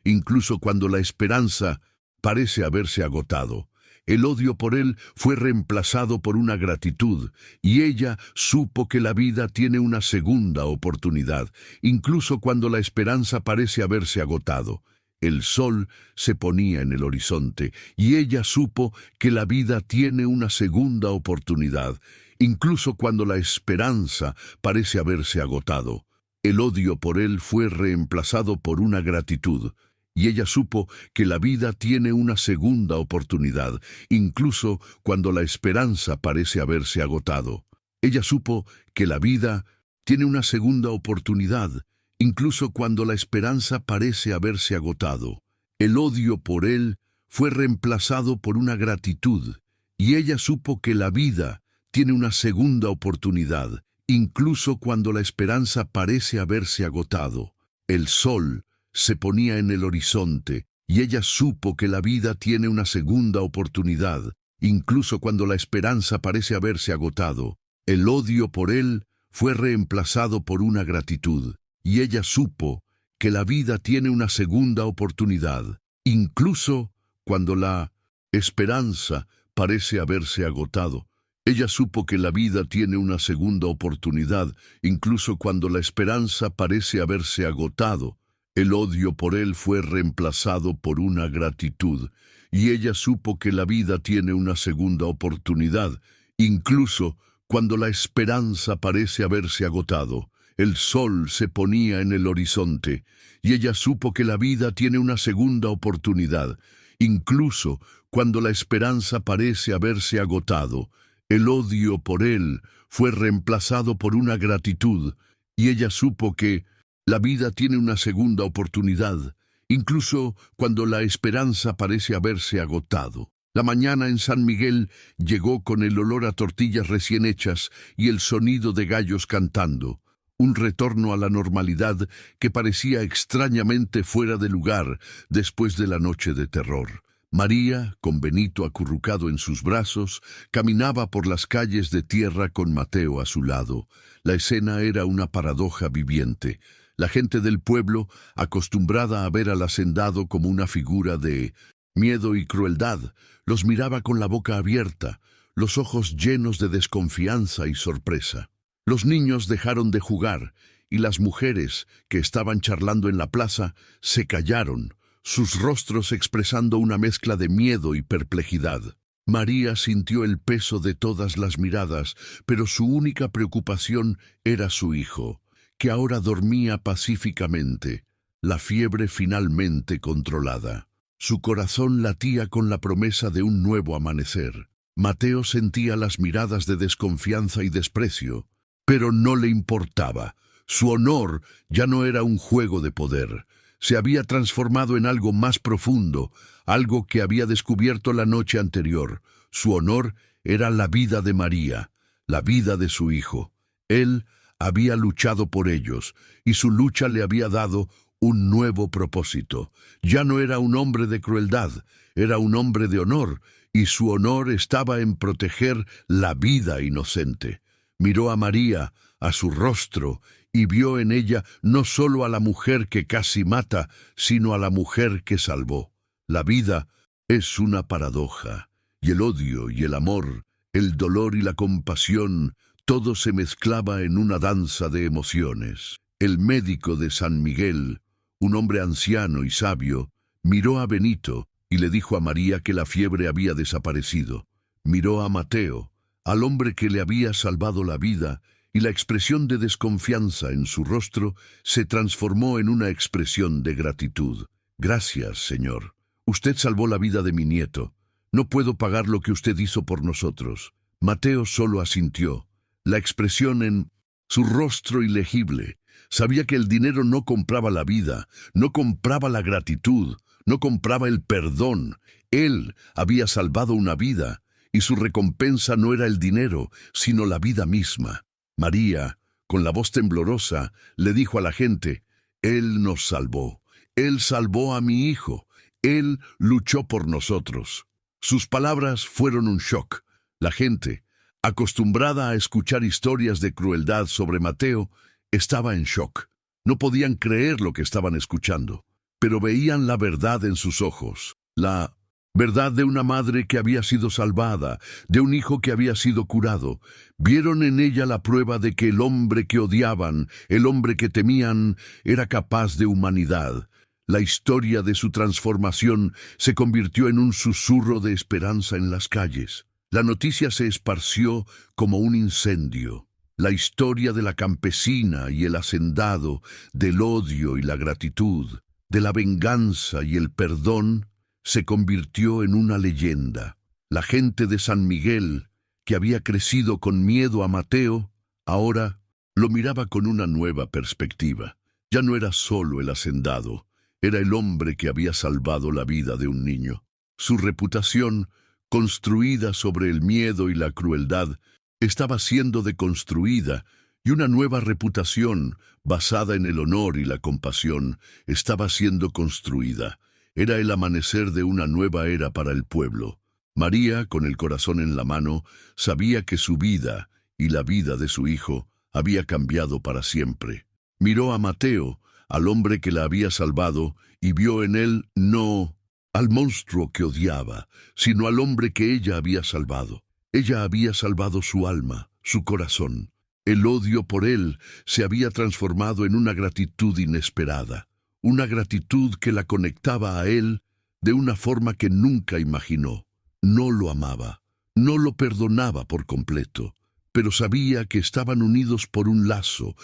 incluso cuando la esperanza parece haberse agotado. El odio por él fue reemplazado por una gratitud, y ella supo que la vida tiene una segunda oportunidad, incluso cuando la esperanza parece haberse agotado. El sol se ponía en el horizonte, y ella supo que la vida tiene una segunda oportunidad, incluso cuando la esperanza parece haberse agotado. El odio por él fue reemplazado por una gratitud, y ella supo que la vida tiene una segunda oportunidad, incluso cuando la esperanza parece haberse agotado. Ella supo que la vida tiene una segunda oportunidad, incluso cuando la esperanza parece haberse agotado. El odio por él fue reemplazado por una gratitud, y ella supo que la vida tiene una segunda oportunidad, incluso cuando la esperanza parece haberse agotado. El sol se ponía en el horizonte, y ella supo que la vida tiene una segunda oportunidad, incluso cuando la esperanza parece haberse agotado. El odio por él fue reemplazado por una gratitud, y ella supo que la vida tiene una segunda oportunidad, incluso cuando la esperanza parece haberse agotado. Ella supo que la vida tiene una segunda oportunidad, incluso cuando la esperanza parece haberse agotado. El odio por él fue reemplazado por una gratitud, y ella supo que la vida tiene una segunda oportunidad, incluso cuando la esperanza parece haberse agotado. El sol se ponía en el horizonte, y ella supo que la vida tiene una segunda oportunidad, incluso cuando la esperanza parece haberse agotado. El odio por él fue reemplazado por una gratitud, y ella supo que la vida tiene una segunda oportunidad, incluso cuando la esperanza parece haberse agotado. La mañana en San Miguel llegó con el olor a tortillas recién hechas y el sonido de gallos cantando, un retorno a la normalidad que parecía extrañamente fuera de lugar después de la noche de terror. María, con Benito acurrucado en sus brazos, caminaba por las calles de tierra con Mateo a su lado. La escena era una paradoja viviente. La gente del pueblo, acostumbrada a ver al hacendado como una figura de miedo y crueldad, los miraba con la boca abierta, los ojos llenos de desconfianza y sorpresa. Los niños dejaron de jugar, y las mujeres, que estaban charlando en la plaza, se callaron, sus rostros expresando una mezcla de miedo y perplejidad. María sintió el peso de todas las miradas, pero su única preocupación era su hijo, que ahora dormía pacíficamente, la fiebre finalmente controlada. Su corazón latía con la promesa de un nuevo amanecer. Mateo sentía las miradas de desconfianza y desprecio, pero no le importaba. Su honor ya no era un juego de poder. Se había transformado en algo más profundo, algo que había descubierto la noche anterior. Su honor era la vida de María, la vida de su hijo. Él había luchado por ellos, y su lucha le había dado un nuevo propósito. Ya no era un hombre de crueldad, era un hombre de honor, y su honor estaba en proteger la vida inocente. Miró a María, a su rostro, y vio en ella no solo a la mujer que casi mata, sino a la mujer que salvó. La vida es una paradoja, y el odio y el amor, el dolor y la compasión, todo se mezclaba en una danza de emociones. El médico de San Miguel, un hombre anciano y sabio, miró a Benito y le dijo a María que la fiebre había desaparecido. Miró a Mateo, al hombre que le había salvado la vida, y la expresión de desconfianza en su rostro se transformó en una expresión de gratitud. Gracias, Señor. Usted salvó la vida de mi nieto. No puedo pagar lo que usted hizo por nosotros. Mateo solo asintió. La expresión en su rostro ilegible. Sabía que el dinero no compraba la vida, no compraba la gratitud, no compraba el perdón. Él había salvado una vida, y su recompensa no era el dinero, sino la vida misma. María, con la voz temblorosa, le dijo a la gente: Él nos salvó, Él salvó a mi hijo, Él luchó por nosotros. Sus palabras fueron un shock. La gente, acostumbrada a escuchar historias de crueldad sobre Mateo, estaba en shock. No podían creer lo que estaban escuchando, pero veían la verdad en sus ojos, la verdad de una madre que había sido salvada, de un hijo que había sido curado. Vieron en ella la prueba de que el hombre que odiaban, el hombre que temían, era capaz de humanidad. La historia de su transformación se convirtió en un susurro de esperanza en las calles. La noticia se esparció como un incendio. La historia de la campesina y el hacendado, del odio y la gratitud, de la venganza y el perdón, se convirtió en una leyenda. La gente de San Miguel, que había crecido con miedo a Mateo, ahora lo miraba con una nueva perspectiva. Ya no era solo el hacendado, era el hombre que había salvado la vida de un niño. Su reputación, construida sobre el miedo y la crueldad, estaba siendo deconstruida, y una nueva reputación, basada en el honor y la compasión, estaba siendo construida. Era el amanecer de una nueva era para el pueblo. María, con el corazón en la mano, sabía que su vida y la vida de su hijo había cambiado para siempre. Miró a Mateo, al hombre que la había salvado, y vio en él no al monstruo que odiaba, sino al hombre que ella había salvado. Ella había salvado su alma, su corazón. El odio por él se había transformado en una gratitud inesperada, una gratitud que la conectaba a él de una forma que nunca imaginó. No lo amaba, no lo perdonaba por completo, pero sabía que estaban unidos por un lazo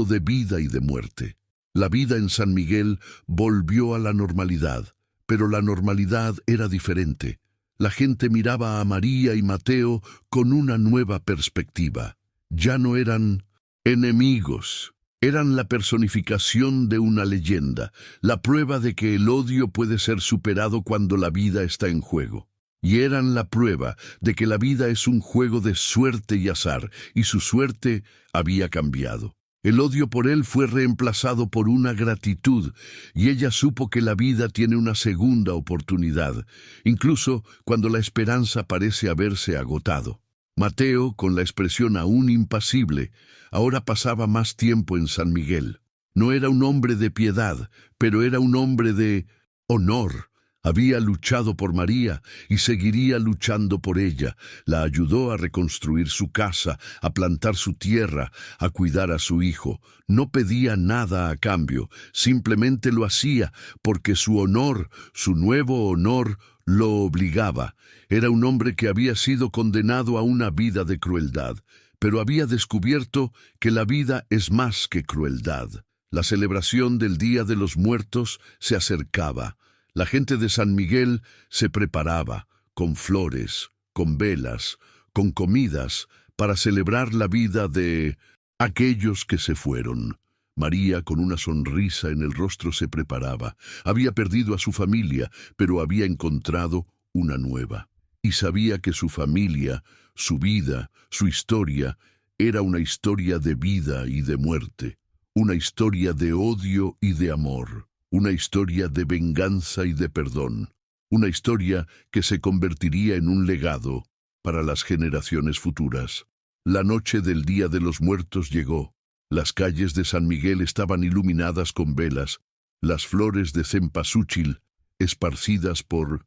de vida y de muerte. La vida en San Miguel volvió a la normalidad, pero la normalidad era diferente. La gente miraba a María y Mateo con una nueva perspectiva. Ya no eran enemigos, eran la personificación de una leyenda, la prueba de que el odio puede ser superado cuando la vida está en juego. Y eran la prueba de que la vida es un juego de suerte y azar, y su suerte había cambiado. El odio por él fue reemplazado por una gratitud, y ella supo que la vida tiene una segunda oportunidad, incluso cuando la esperanza parece haberse agotado. Mateo, con la expresión aún impasible, ahora pasaba más tiempo en San Miguel. No era un hombre de piedad, pero era un hombre de honor. Había luchado por María y seguiría luchando por ella. La ayudó a reconstruir su casa, a plantar su tierra, a cuidar a su hijo. No pedía nada a cambio, simplemente lo hacía porque su honor, su nuevo honor, lo obligaba. Era un hombre que había sido condenado a una vida de crueldad, pero había descubierto que la vida es más que crueldad. La celebración del Día de los Muertos se acercaba. La gente de San Miguel se preparaba, con flores, con velas, con comidas, para celebrar la vida de aquellos que se fueron. María, con una sonrisa en el rostro, se preparaba. Había perdido a su familia, pero había encontrado una nueva. Y sabía que su familia, su vida, su historia, era una historia de vida y de muerte, una historia de odio y de amor. Una historia de venganza y de perdón, una historia que se convertiría en un legado para las generaciones futuras. La noche del Día de los Muertos llegó. Las calles de San Miguel estaban iluminadas con velas, las flores de cempasúchil esparcidas por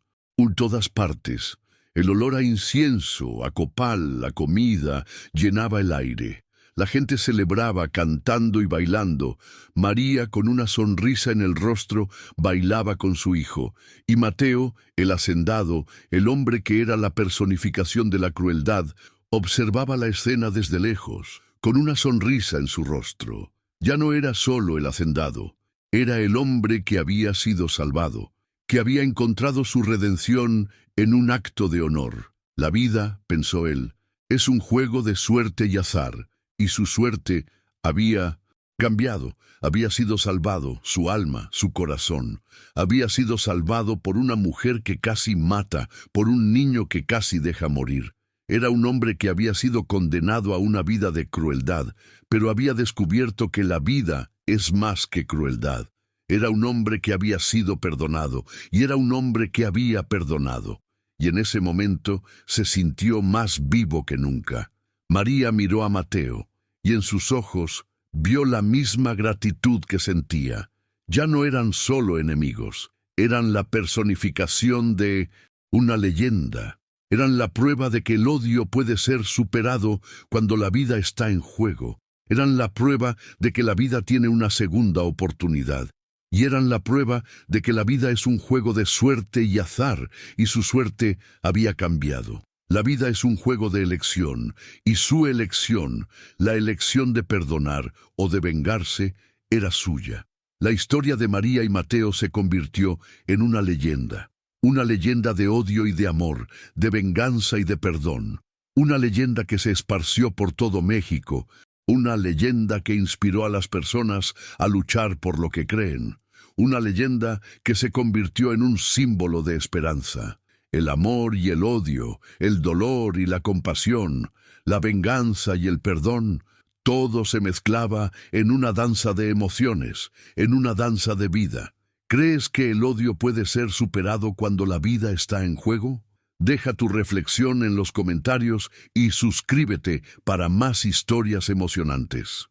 todas partes. El olor a incienso, a copal, a comida, llenaba el aire. La gente celebraba cantando y bailando. María, con una sonrisa en el rostro, bailaba con su hijo. Y Mateo, el hacendado, el hombre que era la personificación de la crueldad, observaba la escena desde lejos, con una sonrisa en su rostro. Ya no era solo el hacendado, era el hombre que había sido salvado, que había encontrado su redención en un acto de honor. La vida, pensó él, es un juego de suerte y azar. Y su suerte había cambiado, había sido salvado, su alma, su corazón. Había sido salvado por una mujer que casi mata, por un niño que casi deja morir. Era un hombre que había sido condenado a una vida de crueldad, pero había descubierto que la vida es más que crueldad. Era un hombre que había sido perdonado, y era un hombre que había perdonado. Y en ese momento se sintió más vivo que nunca. María miró a Mateo, y en sus ojos vio la misma gratitud que sentía. Ya no eran solo enemigos, eran la personificación de una leyenda. Eran la prueba de que el odio puede ser superado cuando la vida está en juego. Eran la prueba de que la vida tiene una segunda oportunidad. Y eran la prueba de que la vida es un juego de suerte y azar, y su suerte había cambiado. La vida es un juego de elección, y su elección, la elección de perdonar o de vengarse, era suya. La historia de María y Mateo se convirtió en una leyenda de odio y de amor, de venganza y de perdón, una leyenda que se esparció por todo México, una leyenda que inspiró a las personas a luchar por lo que creen, una leyenda que se convirtió en un símbolo de esperanza. El amor y el odio, el dolor y la compasión, la venganza y el perdón, todo se mezclaba en una danza de emociones, en una danza de vida. ¿Crees que el odio puede ser superado cuando la vida está en juego? Deja tu reflexión en los comentarios y suscríbete para más historias emocionantes.